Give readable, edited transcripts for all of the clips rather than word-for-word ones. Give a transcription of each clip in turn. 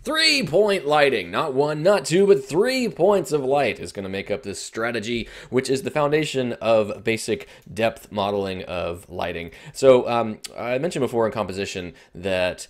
3-point lighting. Not one, not two, but 3 points of light is going to make up this strategy, which is the foundation of basic depth modeling of lighting. So I mentioned before in composition that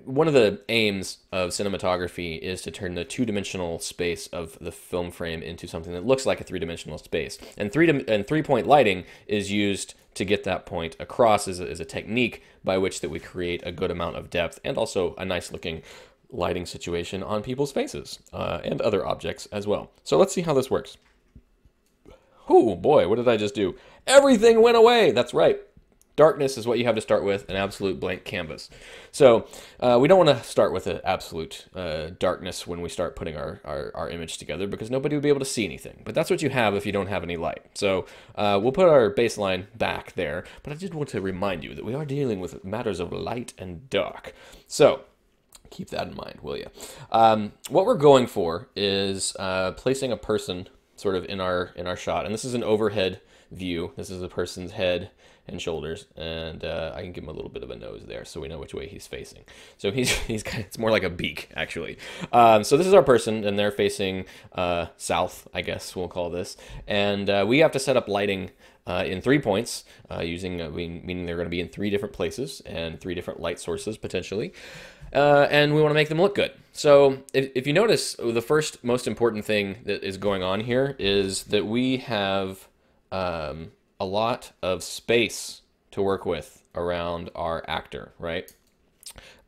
one of the aims of cinematography is to turn the two-dimensional space of the film frame into something that looks like a three-dimensional space. And 3-point lighting is used to get that point across as a technique by which that we create a good amount of depth and also a nice-looking lighting situation on people's faces and other objects as well. So let's see how this works. Oh boy, what did I just do? Everything went away. That's right. Darkness is what you have to start with, an absolute blank canvas. So we don't want to start with an absolute darkness when we start putting our image together because nobody would be able to see anything. But that's what you have if you don't have any light. So we'll put our baseline back there, but I did want to remind you that we are dealing with matters of light and dark. So keep that in mind, will you? What we're going for is placing a person sort of in our shot, and this is an overhead view. This is a person's head and shoulders, and I can give him a little bit of a nose there so we know which way he's facing. So he's it's more like a beak, actually. So this is our person, and they're facing south, I guess we'll call this. And we have to set up lighting in 3 points, meaning they're going to be in 3 different places and 3 different light sources, potentially. And we want to make them look good. So if you notice, the first most important thing that is going on here is that we have a lot of space to work with around our actor, right?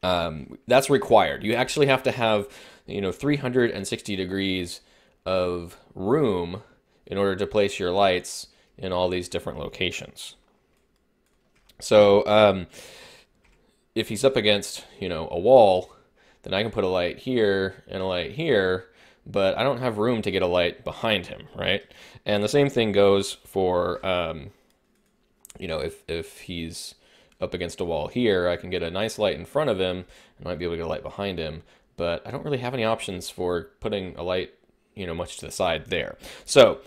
That's required. You actually have to have, 360 degrees of room in order to place your lights in all these different locations. So if he's up against, a wall, then I can put a light here and a light here, but I don't have room to get a light behind him, right? And the same thing goes for, if he's up against a wall here, I can get a nice light in front of him, and might be able to get a light behind him, but I don't really have any options for putting a light, much to the side there. So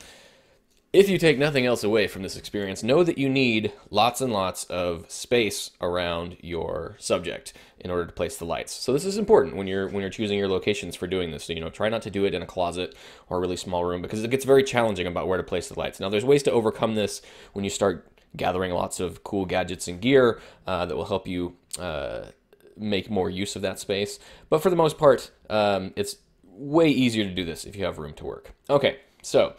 if you take nothing else away from this experience, know that you need lots and lots of space around your subject in order to place the lights. So this is important when you're choosing your locations for doing this. So, try not to do it in a closet or a really small room because it gets very challenging about where to place the lights. Now, there's ways to overcome this when you start gathering lots of cool gadgets and gear that will help you make more use of that space. But for the most part, it's way easier to do this if you have room to work. Okay, so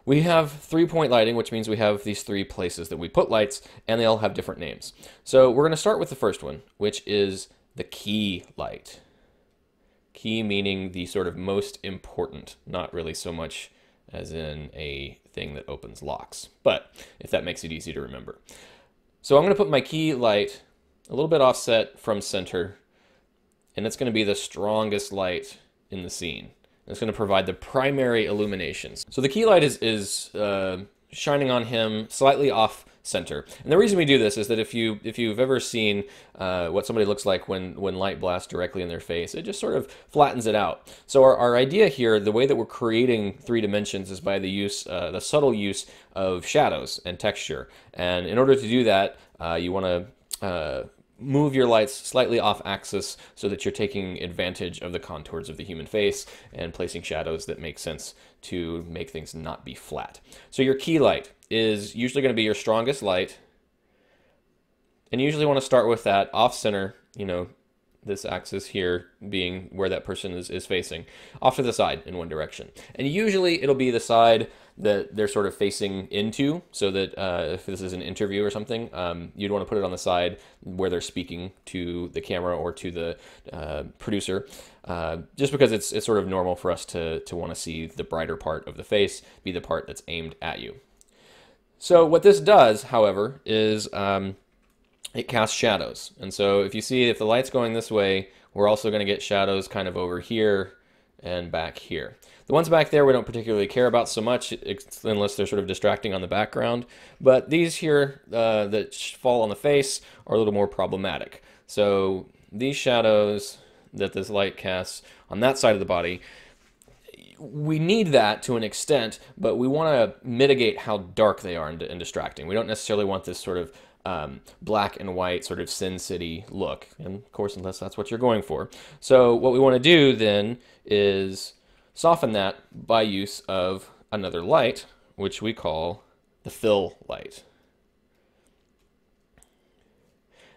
we have 3-point lighting, which means we have these 3 places that we put lights, and they all have different names. So we're going to start with the first one, which is the key light. Key meaning the sort of most important, not really so much as in a thing that opens locks, but if that makes it easy to remember. So I'm going to put my key light a little bit offset from center, and it's going to be the strongest light in the scene. It's going to provide the primary illuminations. So the key light is shining on him slightly off center. And the reason we do this is that if you've ever seen what somebody looks like when light blasts directly in their face, it just sort of flattens it out. So our idea here, the way that we're creating 3 dimensions is by the subtle use of shadows and texture. And in order to do that, you want to move your lights slightly off axis so that you're taking advantage of the contours of the human face and placing shadows that make sense to make things not be flat. So your key light is usually going to be your strongest light, and you usually want to start with that off center, this axis here being where that person is facing, off to the side in one direction. And usually it'll be the side that they're sort of facing into, so that if this is an interview or something, you'd want to put it on the side where they're speaking to the camera or to the producer, just because it's sort of normal for us to want to see the brighter part of the face be the part that's aimed at you. So what this does, however, is it casts shadows. And so if the light's going this way, we're also going to get shadows kind of over here and back here. The ones back there we don't particularly care about so much unless they're sort of distracting on the background. But these here that fall on the face are a little more problematic. So these shadows that this light casts on that side of the body, we need that to an extent, but we want to mitigate how dark they are and distracting. We don't necessarily want this sort of black and white sort of Sin City look. And of course, unless that's what you're going for. So what we want to do then is soften that by use of another light, which we call the fill light.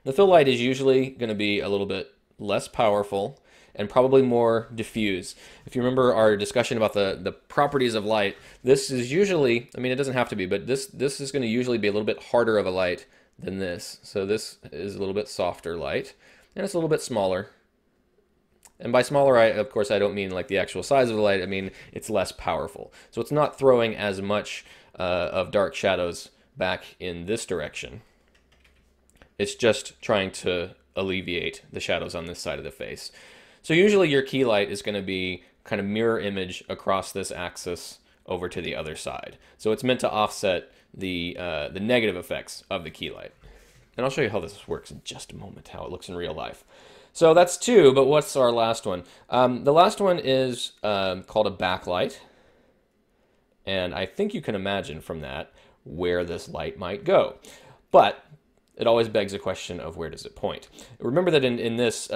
The fill light is usually going to be a little bit less powerful and probably more diffuse. If you remember our discussion about the properties of light, this is usually, I mean, it doesn't have to be, but this is going to usually be a little bit harder of a light than this. So this is a little bit softer light, and it's a little bit smaller. And by smaller, of course, I don't mean like the actual size of the light. I mean, it's less powerful. So it's not throwing as much of dark shadows back in this direction. It's just trying to alleviate the shadows on this side of the face. So usually your key light is going to be kind of mirror image across this axis over to the other side. So it's meant to offset the negative effects of the key light. And I'll show you how this works in just a moment, how it looks in real life. So that's two, but what's our last one? The last one is called a backlight. And I think you can imagine from that where this light might go. But it always begs a question of where does it point? Remember that in this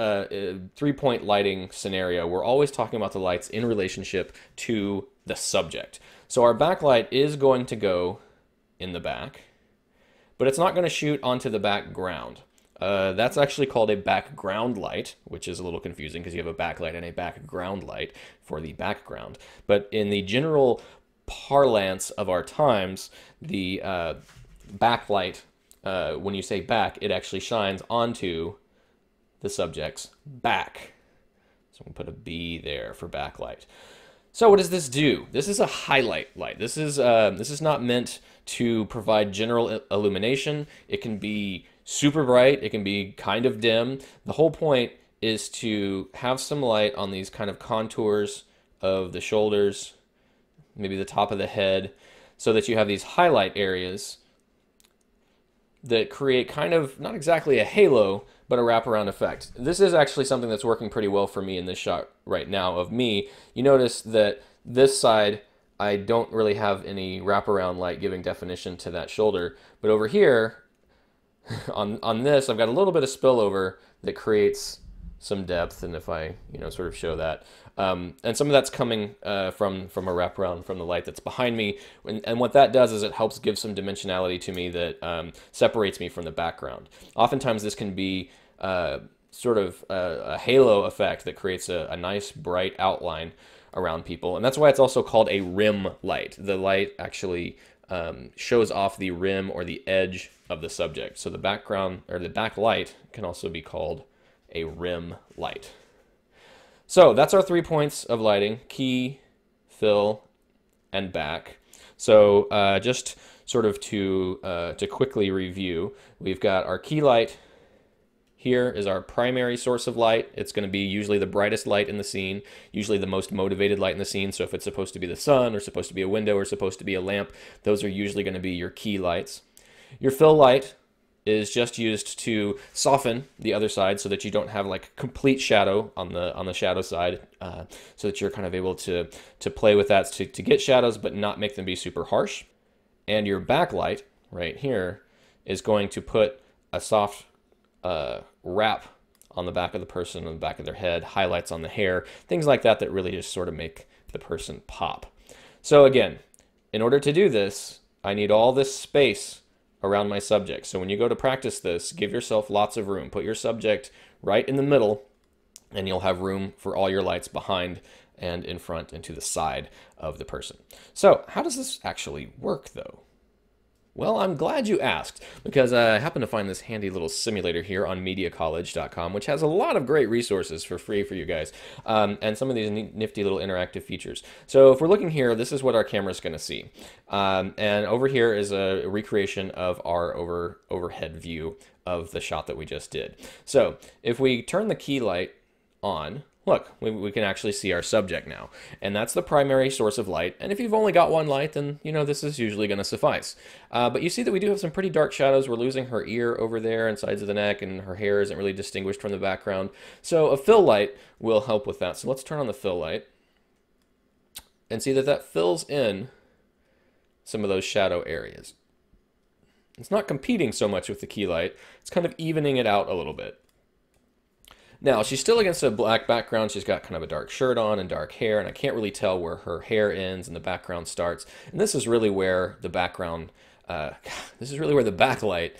three-point lighting scenario, we're always talking about the lights in relationship to the subject. So our backlight is going to go in the back, but it's not going to shoot onto the background. That's actually called a background light, which is a little confusing because you have a backlight and a background light for the background. But in the general parlance of our times, the backlight, when you say back, it actually shines onto the subject's back. So we'll put a B there for backlight. So what does this do? This is a highlight light. This is not meant to provide general illumination. It can be super bright. It can be kind of dim. The whole point is to have some light on these kind of contours of the shoulders, maybe the top of the head, so that you have these highlight areas that create kind of, not exactly a halo, but a wraparound effect. This is actually something that's working pretty well for me in this shot right now of me. You notice that this side, I don't really have any wraparound light giving definition to that shoulder, but over here, on this, I've got a little bit of spillover that creates some depth, and if I, sort of show that. And some of that's coming from a wraparound from the light that's behind me. And what that does is it helps give some dimensionality to me that separates me from the background. Oftentimes this can be sort of a halo effect that creates a nice bright outline around people. And that's why it's also called a rim light. The light actually shows off the rim or the edge of the subject. So the background, or the backlight, can also be called a rim light. So that's our 3 points of lighting: key, fill, and back. So just sort of to quickly review, we've got our key light. Here is our primary source of light. It's going to be usually the brightest light in the scene, usually the most motivated light in the scene. So if it's supposed to be the sun, or supposed to be a window, or supposed to be a lamp, those are usually going to be your key lights. Your fill light is just used to soften the other side so that you don't have like complete shadow on the shadow side, so that you're kind of able to play with that to get shadows but not make them be super harsh. And your backlight right here is going to put a soft wrap on the back of the person, on the back of their head, highlights on the hair, things like that that really just sort of make the person pop. So again, in order to do this, I need all this space around my subject. So when you go to practice this, give yourself lots of room. Put your subject right in the middle, and you'll have room for all your lights behind and in front and to the side of the person. So how does this actually work, though? Well, I'm glad you asked, because I happen to find this handy little simulator here on MediaCollege.com, which has a lot of great resources for free for you guys, and some of these nifty little interactive features. So if we're looking here, this is what our camera's going to see. And over here is a recreation of our overhead view of the shot that we just did. So if we turn the key light on, look, we can actually see our subject now. And that's the primary source of light. And if you've only got one light, then, this is usually going to suffice. But you see that we do have some pretty dark shadows. We're losing her ear over there and sides of the neck, and her hair isn't really distinguished from the background. So a fill light will help with that. So let's turn on the fill light and see that that fills in some of those shadow areas. It's not competing so much with the key light. It's kind of evening it out a little bit. Now, she's still against a black background. She's got kind of a dark shirt on and dark hair, and I can't really tell where her hair ends and the background starts. And this is really where the background, this is really where the backlight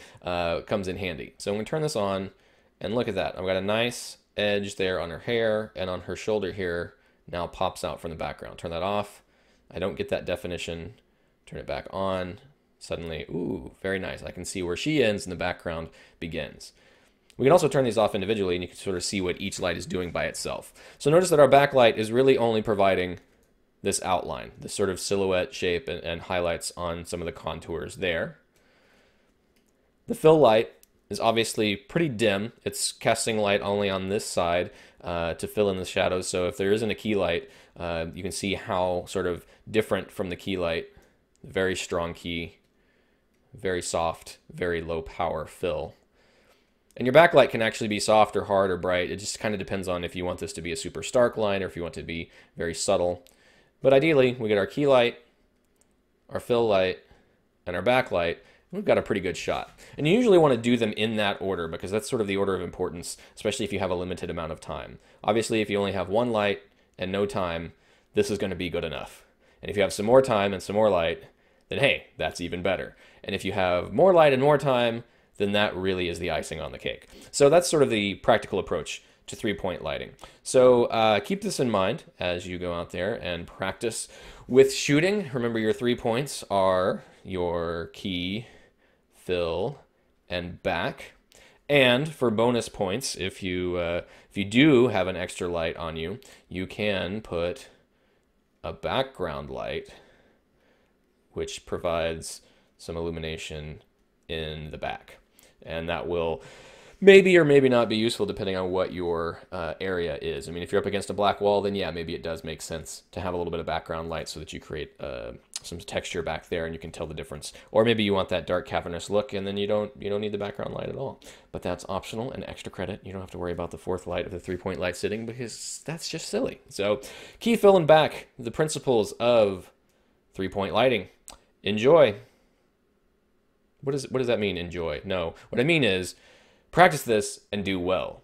comes in handy. So I'm going to turn this on, and look at that. I've got a nice edge there on her hair, and on her shoulder here now pops out from the background. Turn that off. I don't get that definition. Turn it back on. Suddenly, ooh, very nice. I can see where she ends and the background begins. We can also turn these off individually, and you can sort of see what each light is doing by itself. So notice that our backlight is really only providing this outline, this sort of silhouette shape and highlights on some of the contours there. The fill light is obviously pretty dim. It's casting light only on this side to fill in the shadows. So if there isn't a key light, you can see how sort of different from the key light. Very strong key, very soft, very low power fill. And your backlight can actually be soft or hard or bright. It just kind of depends on if you want this to be a super stark line or if you want it to be very subtle. But ideally, we get our key light, our fill light, and our backlight. We've got a pretty good shot. And you usually want to do them in that order because that's sort of the order of importance, especially if you have a limited amount of time. Obviously, if you only have one light and no time, this is going to be good enough. And if you have some more time and some more light, then hey, that's even better. And if you have more light and more time, then that really is the icing on the cake. So that's sort of the practical approach to three-point lighting. So keep this in mind as you go out there and practice with shooting. Remember, your 3 points are your key, fill, and back. And for bonus points, if you do have an extra light on you, you can put a background light, which provides some illumination in the back. And that will maybe or maybe not be useful depending on what your area is. I mean, if you're up against a black wall, then yeah, maybe it does make sense to have a little bit of background light so that you create some texture back there and you can tell the difference. Or maybe you want that dark cavernous look and then you don't need the background light at all. But that's optional and extra credit. You don't have to worry about the fourth light of the three-point light sitting because that's just silly. So key, fill, and back, the principles of three-point lighting. Enjoy. What does that mean, enjoy? No, what I mean is practice this and do well.